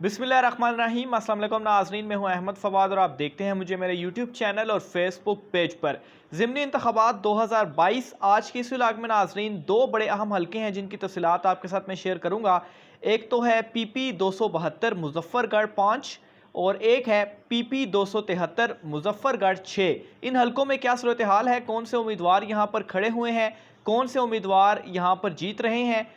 बिस्मिल्लाहिर्रहमानिर्रहीम। अस्सलाम वालेकुम नाज़रीन, मैं हूं अहमद फवाद और आप देखते हैं मुझे मेरे यूट्यूब चैनल और फेसबुक पेज पर। ज़िमनी इंतखाबात 2022 आज के इस व्लॉग में नाज़रीन दो बड़े अहम हलके हैं जिनकी तफसीलात आपके साथ मैं शेयर करूंगा। एक तो है PP 272 मुजफ्फरगढ़ 5 और एक है PP 273 मुजफ्फरगढ़ 6। इन हलकों में क्या सूरत हाल है, कौन से उम्मीदवार यहाँ पर खड़े हुए हैं, कौन से उम्मीदवार यहाँ पर जीत रहे हैं,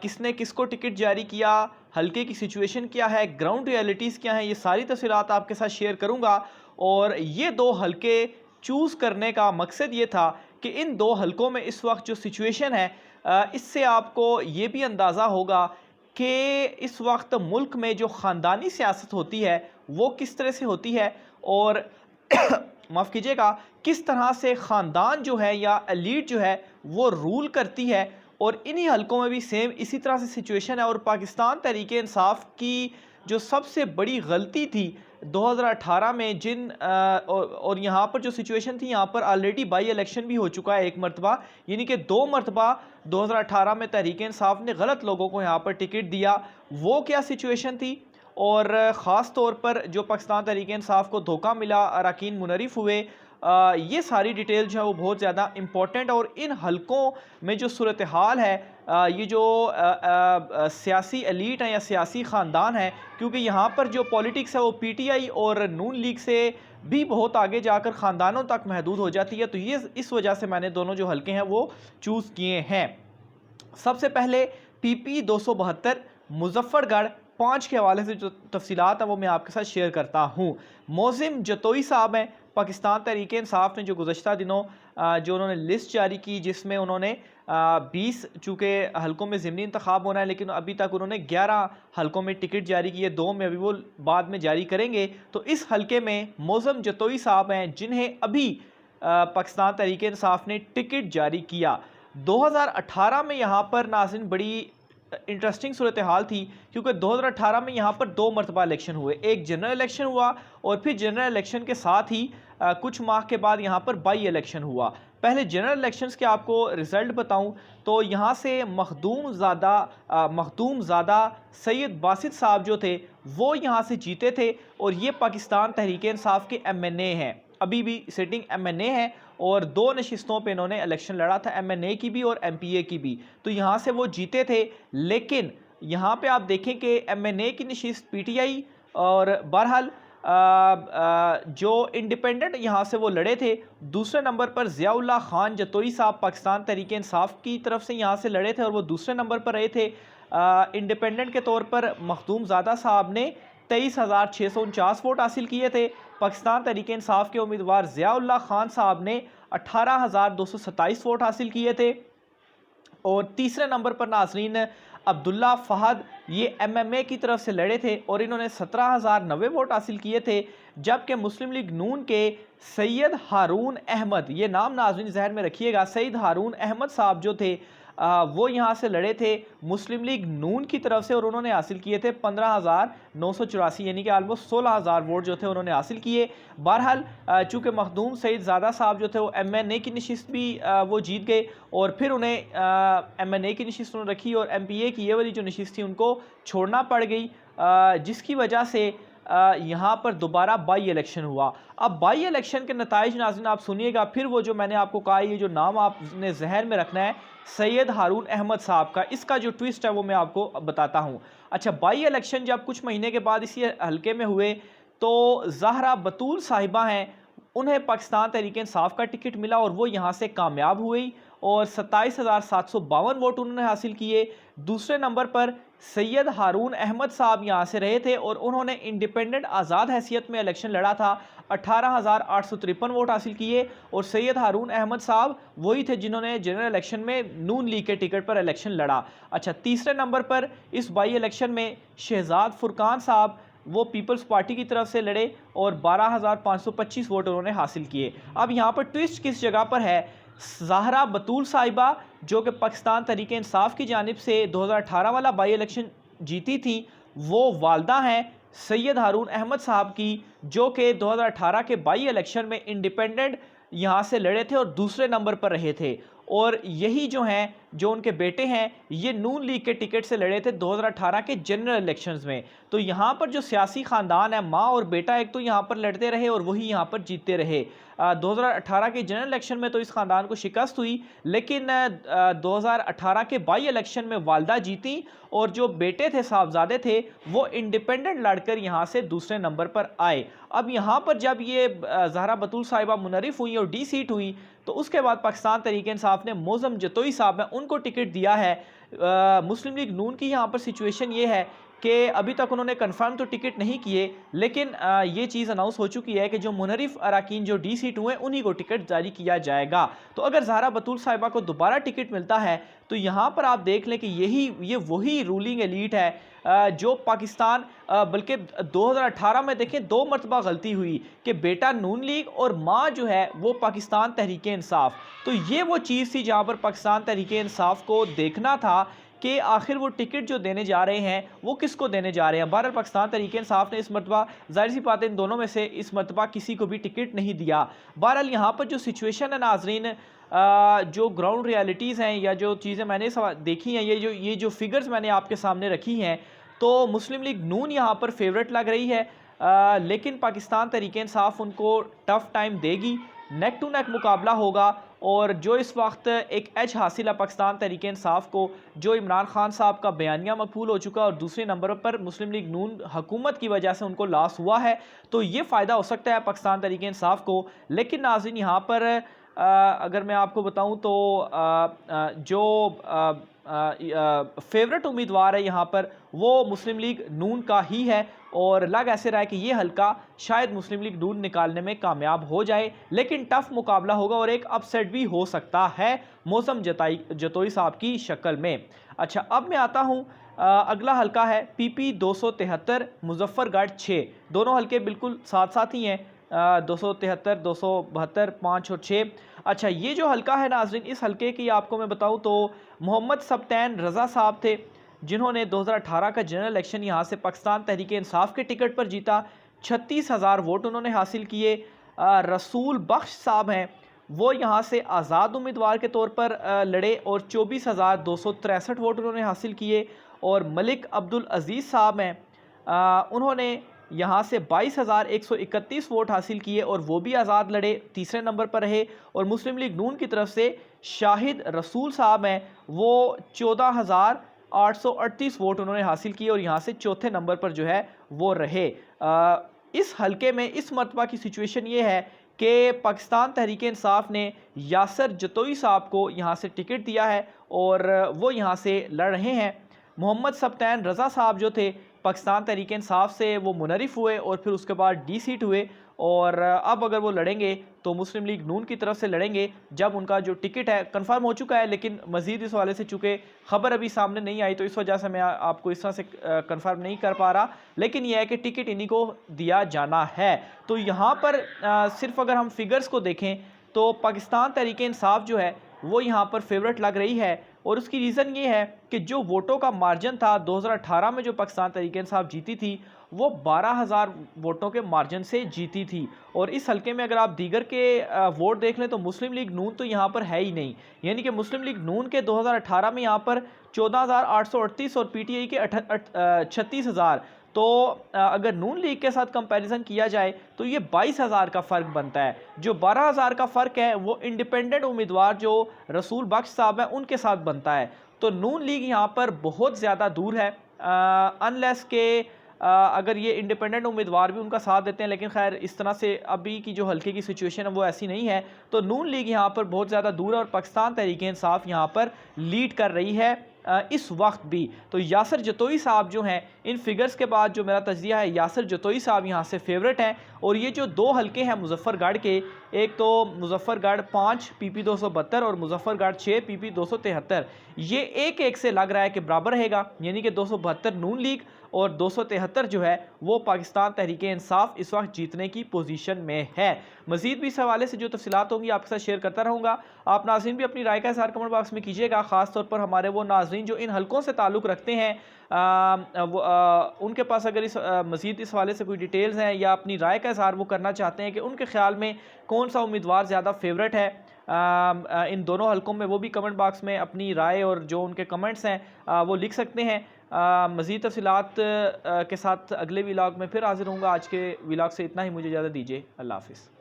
किसने किसको टिकट जारी किया, हल्के की सिचुएशन क्या है, ग्राउंड रियलिटीज़ क्या हैं, ये सारी तफसीलात आपके साथ शेयर करूंगा। और ये दो हलके चूज़ करने का मकसद ये था कि इन दो हलकों में इस वक्त जो सिचुएशन है, इससे आपको ये भी अंदाज़ा होगा कि इस वक्त मुल्क में जो ख़ानदानी सियासत होती है वो किस तरह से होती है और माफ़ कीजिएगा, किस तरह से ख़ानदान जो है या एलीट जो है वो रूल करती है। और इन्हीं हलकों में भी सेम इसी तरह से सिचुएशन है। और पाकिस्तान तहरीक इंसाफ की जो सबसे बड़ी गलती थी 2018 में और यहाँ पर जो सिचुएशन थी, यहाँ पर ऑलरेडी बाई इलेक्शन भी हो चुका है एक मरतबा, यानी कि 2 मरतबा 2018 में तहरीक इंसाफ ने गलत लोगों को यहाँ पर टिकट दिया। वो क्या सिचुएशन थी और ख़ास तौर पर जो पाकिस्तान तहरीक इंसाफ को धोखा मिला, अरकान मुनरिफ हुए, ये सारी डिटेल जो है वो बहुत ज़्यादा इम्पोर्टेंट। और इन हलकों में जो सूरत हाल है, ये जो सियासी एलीट है या सियासी ख़ानदान है, क्योंकि यहाँ पर जो पॉलिटिक्स है वो PTI और नून लीग से भी बहुत आगे जाकर ख़ानदानों तक महदूद हो जाती है। तो ये इस वजह से मैंने दोनों जो हलके हैं वो चूज़ किए हैं। सबसे पहले PP 272 मुजफ्फरगढ़ 5 के हवाले से जो तफसीलात हैं वो मैं आपके साथ शेयर करता हूँ। मोज़िम जतोई साहब हैं, पाकिस्तान तहरीक इंसाफ ने जो गुज़श्ता दिनों जो उन्होंने लिस्ट जारी की, जिसमें उन्होंने 20 चूँकि हलकों में ज़िमनी इंतखाब होना है, लेकिन अभी तक उन्होंने 11 हलकों में टिकट जारी किए, 2 में अभी वो बाद में जारी करेंगे। तो इस हलके में मोज़िम जतोई साहब हैं जिन्हें अभी पाकिस्तान तहरीक इंसाफ ने टिकट जारी किया। 2018 में यहाँ पर नाज़रीन बड़ी इंटरेस्टिंग सूरत हाल थी, क्योंकि 2018 में यहाँ पर 2 मरतबा इलेक्शन हुए। एक जनरल इलेक्शन हुआ और फिर जनरल इलेक्शन के साथ ही कुछ माह के बाद यहाँ पर बाई इलेक्शन हुआ। पहले जनरल इलेक्शंस के आपको रिज़ल्ट बताऊँ तो यहाँ से मखदूम ज़ादा सैयद बासित साहब जो थे वो यहाँ से जीते थे। और ये पाकिस्तान तहरीक इंसाफ के MNA हैं, अभी भी सिटिंग MNA है और 2 नशिस्तों पे इन्होंने इलेक्शन लड़ा था, MNA की भी और MPA की भी। तो यहाँ से वो जीते थे। लेकिन यहाँ पे आप देखें कि MNA की नशिस्त PTI और बहरहाल जो इंडिपेंडेंट यहाँ से वो लड़े थे। दूसरे नंबर पर ज़ियाउल्लाह खान जतोई साहब पाकिस्तान तहरीक इंसाफ की तरफ से यहाँ से लड़े थे और वो दूसरे नंबर पर रहे थे। इंडिपेंडेंट के तौर पर मखदूम ज़ादा साहब ने 23,649 वोट हासिल किए थे। पाकिस्तान तहरीक इंसाफ के उम्मीदवार ज़ियाउल्लाह खान साहब ने 18,227 वोट हासिल किए थे। और तीसरे नंबर पर नाज़रीन अब्दुल्ला फ़हद, ये MMA की तरफ से लड़े थे और इन्होंने 17,090 वोट हासिल किए थे। जबकि मुस्लिम लीग नून के सैयद हारून अहमद, ये नाम नाज़रीन ज़हन में रखिएगा, सैयद हारून अहमद साहब जो थे वो यहाँ से लड़े थे मुस्लिम लीग नून की तरफ से और उन्होंने हासिल किए थे 15,984, यानी कि ऑलमोस्ट 16,000 वोट जो थे उन्होंने हासिल किए। बहरहाल चूँकि मखदूम सईद ज़ादा साहब जो थे वो MNA की नशिस्त भी वो जीत गए और फिर उन्हें MNA की नशिस्त उन्होंने रखी और MPA की ये वाली जो नशिस्त थी उनको छोड़ना पड़ गई, जिसकी वजह से यहाँ पर दोबारा बाई इलेक्शन हुआ। अब बाई इलेक्शन के नताइज नाज़रीन आप सुनिएगा, फिर वो जो मैंने आपको कहा, ये जो नाम आपने जहन में रखना है सैयद हारून अहमद साहब का, इसका जो ट्विस्ट है वो मैं आपको बताता हूँ। अच्छा, बाई इलेक्शन जब कुछ महीने के बाद इसी हलके में हुए तो ज़हरा बतूल साहिबा हैं, उन्हें पाकिस्तान तहरीक इंसाफ का टिकट मिला और वो यहाँ से कामयाब हुई और 27,752 वोट उन्होंने हासिल किए। दूसरे नंबर पर सैयद हारून अहमद साहब यहाँ से रहे थे और उन्होंने इंडिपेंडेंट आज़ाद हैसियत में इलेक्शन लड़ा था, 18,853 वोट हासिल किए। और सैयद हारून अहमद साहब वही थे जिन्होंने जनरल इलेक्शन में नून लीग के टिकट पर इलेक्शन लड़ा। अच्छा, तीसरे नंबर पर इस बाई इलेक्शन में शहजाद फुरकान साहब वो पीपल्स पार्टी की तरफ से लड़े और 12,525 वोट उन्होंने हासिल किए। अब यहाँ पर ट्विस्ट किस जगह पर है, ज़हरा बतूल साहिबा जो कि पाकिस्तान तहरीक इंसाफ की जानिब से 2018 वाला बाई इलेक्शन जीती थी, वो वालदा हैं सैयद हारून अहमद साहब की, जो कि 2018 के बाई इलेक्शन में इंडिपेंडेंट यहाँ से लड़े थे और दूसरे नंबर पर रहे थे। और यही जो हैं, जो उनके बेटे हैं, ये नून लीग के टिकट से लड़े थे 2018 के जनरल इलेक्शंस में। तो यहाँ पर जो सियासी ख़ानदान है, माँ और बेटा एक तो यहाँ पर लड़ते रहे और वही यहाँ पर जीतते रहे। 2018 के जनरल इलेक्शन में तो इस ख़ानदान को शिकस्त हुई, लेकिन 2018 के बाई इलेक्शन में वालदा जीती और जो बेटे थे, साहबजादे थे, वो इंडिपेंडेंट लड़कर यहाँ से दूसरे नंबर पर आए। अब यहाँ पर जब ये ज़हरा बतूल साहिबा मुनरिफ हुई और डी सीट हुई, तो उसके बाद पाकिस्तान तहरीक-ए-इंसाफ ने मोज़म जतोई साहब है उनको टिकट दिया है। मुस्लिम लीग नून की यहाँ पर सिचुएशन ये है कि अभी तक उन्होंने कंफर्म तो टिकट नहीं किए, लेकिन ये चीज़ अनाउंस हो चुकी है कि जो मुनरिफ अरकान जो डी सीट हुए उन्हीं को टिकट जारी किया जाएगा। तो अगर ज़हरा बतूल साहिबा को दोबारा टिकट मिलता है तो यहाँ पर आप देख लें कि ये वही रूलिंग एलीट है जो पाकिस्तान, बल्कि 2018 में देखें 2 मरतबा गलती हुई कि बेटा नून लीग और माँ जो है वो पाकिस्तान तहरीक-ए-इंसाफ। तो ये वो चीज़ थी जहाँ पर पाकिस्तान तहरीक-ए-इंसाफ को देखना था कि आखिर वो टिकट जो देने जा रहे हैं वो किसको देने जा रहे हैं। बहरहाल पाकिस्तान तहरीक-ए-इंसाफ ने इस मरतबा, जाहिर सी बात है, इन दोनों में से इस मरतबा किसी को भी टिकट नहीं दिया। बहरहाल यहाँ पर जो सिचुएशन है नाजरीन, जो ग्राउंड रियलिटीज़ हैं या जो चीज़ें मैंने देखी हैं, ये जो फिगर्स मैंने आपके सामने रखी हैं, तो मुस्लिम लीग नून यहाँ पर फेवरेट लग रही है। लेकिन पाकिस्तान तहरीक-ए-इंसाफ उनको टफ़ टाइम देगी, नेक टू नेक मुकाबला होगा। और जो इस वक्त एक एज हासिल है पाकिस्तान तहरीक-ए-इंसाफ को, जो इमरान खान साहब का बयानिया मकबूल हो चुका है और दूसरे नंबर पर मुस्लिम लीग नून हुकूमत की वजह से उनको लॉस हुआ है, तो ये फ़ायदा हो सकता है पाकिस्तान तहरीक-ए-इंसाफ को। लेकिन नाज़रीन यहाँ पर अगर मैं आपको बताऊं तो जो फेवरेट उम्मीदवार है यहाँ पर वो मुस्लिम लीग नून का ही है और लग ऐसे रहा है कि ये हल्का शायद मुस्लिम लीग नून निकालने में कामयाब हो जाए। लेकिन टफ मुकाबला होगा और एक अपसेट भी हो सकता है मौसम जतोई साहब की शक्ल में। अच्छा, अब मैं आता हूँ, अगला हल्का है PP 273 मुजफ्फरगढ़ 6। दोनों हल्के बिल्कुल साथ साथ ही हैं, 273, 272, 5 और 6। अच्छा, ये जो हल्का है नाज़रीन, इस हल्के की आपको मैं बताऊं तो मोहम्मद सब्तैन रज़ा साहब थे जिन्होंने 2018 का जनरल इलेक्शन यहाँ से पाकिस्तान तहरीक-ए-इंसाफ के टिकट पर जीता। 36,000 वोट उन्होंने हासिल किए। रसूल बख्श साहब हैं, वो यहाँ से आज़ाद उम्मीदवार के तौर पर लड़े और 24,263 वोट उन्होंने हासिल किए। और मलिक अब्दुल अज़ीज़ साहब हैं, उन्होंने यहाँ से 22,131 वोट हासिल किए और वो भी आज़ाद लड़े, तीसरे नंबर पर रहे। और मुस्लिम लीग नून की तरफ से शाहिद रसूल साहब हैं, वो 14,838 वोट उन्होंने हासिल किए और यहाँ से चौथे नंबर पर जो है वो रहे। इस हल्के में इस मरतबा की सिचुएशन ये है कि पाकिस्तान तहरीक-ए-इंसाफ ने यासर जतोई साहब को यहाँ से टिकट दिया है और वो यहाँ से लड़ रहे हैं। मोहम्मद सब्तैन रज़ा साहब जो थे पाकिस्तान तहरीक-ए-इंसाफ से वो मुनरिफ हुए और फिर उसके बाद डी सीट हुए और अब अगर वो लड़ेंगे तो मुस्लिम लीग नून की तरफ से लड़ेंगे जब उनका जो टिकट है कंफर्म हो चुका है। लेकिन मज़ीद इस वाले से चूँकि ख़बर अभी सामने नहीं आई तो इस वजह से मैं आपको इस तरह से कंफर्म नहीं कर पा रहा, लेकिन यह है कि टिकट इन्हीं को दिया जाना है। तो यहाँ पर सिर्फ अगर हम फिगर्स को देखें तो पाकिस्तान तहरीक-ए-इंसाफ जो है वो यहाँ पर फेवरेट लग रही है और उसकी रीज़न ये है कि जो वोटों का मार्जिन था 2018 में जो पाकिस्तान तहरीक-ए-इंसाफ जीती थी वो 12,000 वोटों के मार्जिन से जीती थी। और इस हल्के में अगर आप दीगर के वोट देख लें तो मुस्लिम लीग नून तो यहाँ पर है ही नहीं, यानी कि मुस्लिम लीग नून के 2018 में यहाँ पर 14,838 और PTI के 36,000। तो अगर नून लीग के साथ कंपैरिजन किया जाए तो ये 22,000 का फ़र्क बनता है। जो 12,000 का फ़र्क है वो इंडिपेंडेंट उम्मीदवार जो रसूल बख्श साहब हैं उनके साथ बनता है। तो नून लीग यहाँ पर बहुत ज़्यादा दूर है, अनलेस के अगर ये इंडिपेंडेंट उम्मीदवार भी उनका साथ देते हैं, लेकिन खैर इस तरह से अभी की जो हल्के की सिचुएशन है वो ऐसी नहीं है। तो नून लीग यहाँ पर बहुत ज़्यादा दूर है और पाकिस्तान तहरीक-ए-इंसाफ यहाँ पर लीड कर रही है इस वक्त भी। तो यासर जतोई साहब जो हैं, इन फिगर्स के बाद जो मेरा तज्जिया है, यासर जतोई साहब यहाँ से फेवरेट हैं। और ये जो दो हल्के हैं मुजफ्फरगढ़ के, एक तो मुजफ्फरगढ़ 5 PP 272 और मुजफ्फरगढ़ 6 PP 273, ये एक एक से लग रहा है कि बराबर रहेगा, यानी कि 272 नून लीग और 273 जो है वो पाकिस्तान तहरीक-ए-इंसाफ इस वक्त जीतने की पोजीशन में है। मज़ीद भी इस हवाले से जो तफसीलात होंगी आपके साथ शेयर करता रहूँगा। आप नाज़रीन भी अपनी राय का इज़हार कमेंट बॉक्स में कीजिएगा, ख़ास तौर पर हमारे वो नाज़रीन जो इन हल्कों से ताल्लुक़ रखते हैं, उनके पास अगर मज़ीद इस हवाले से कोई डिटेल्स हैं या अपनी राय का इज़हार वो करना चाहते हैं कि उनके ख़्याल में कौन सा उम्मीदवार ज़्यादा फेवरेट है, इन दोनों हलकों में वो भी कमेंट बॉक्स में अपनी राय और जो उनके कमेंट्स हैं वो लिख सकते हैं। मज़ीद तफ़सीलात के साथ अगले व्लॉग में फिर हाज़िर होऊंगा। आज के व्लॉग से इतना ही, मुझे इजाज़त दीजिए। अल्लाह हाफ़िज़।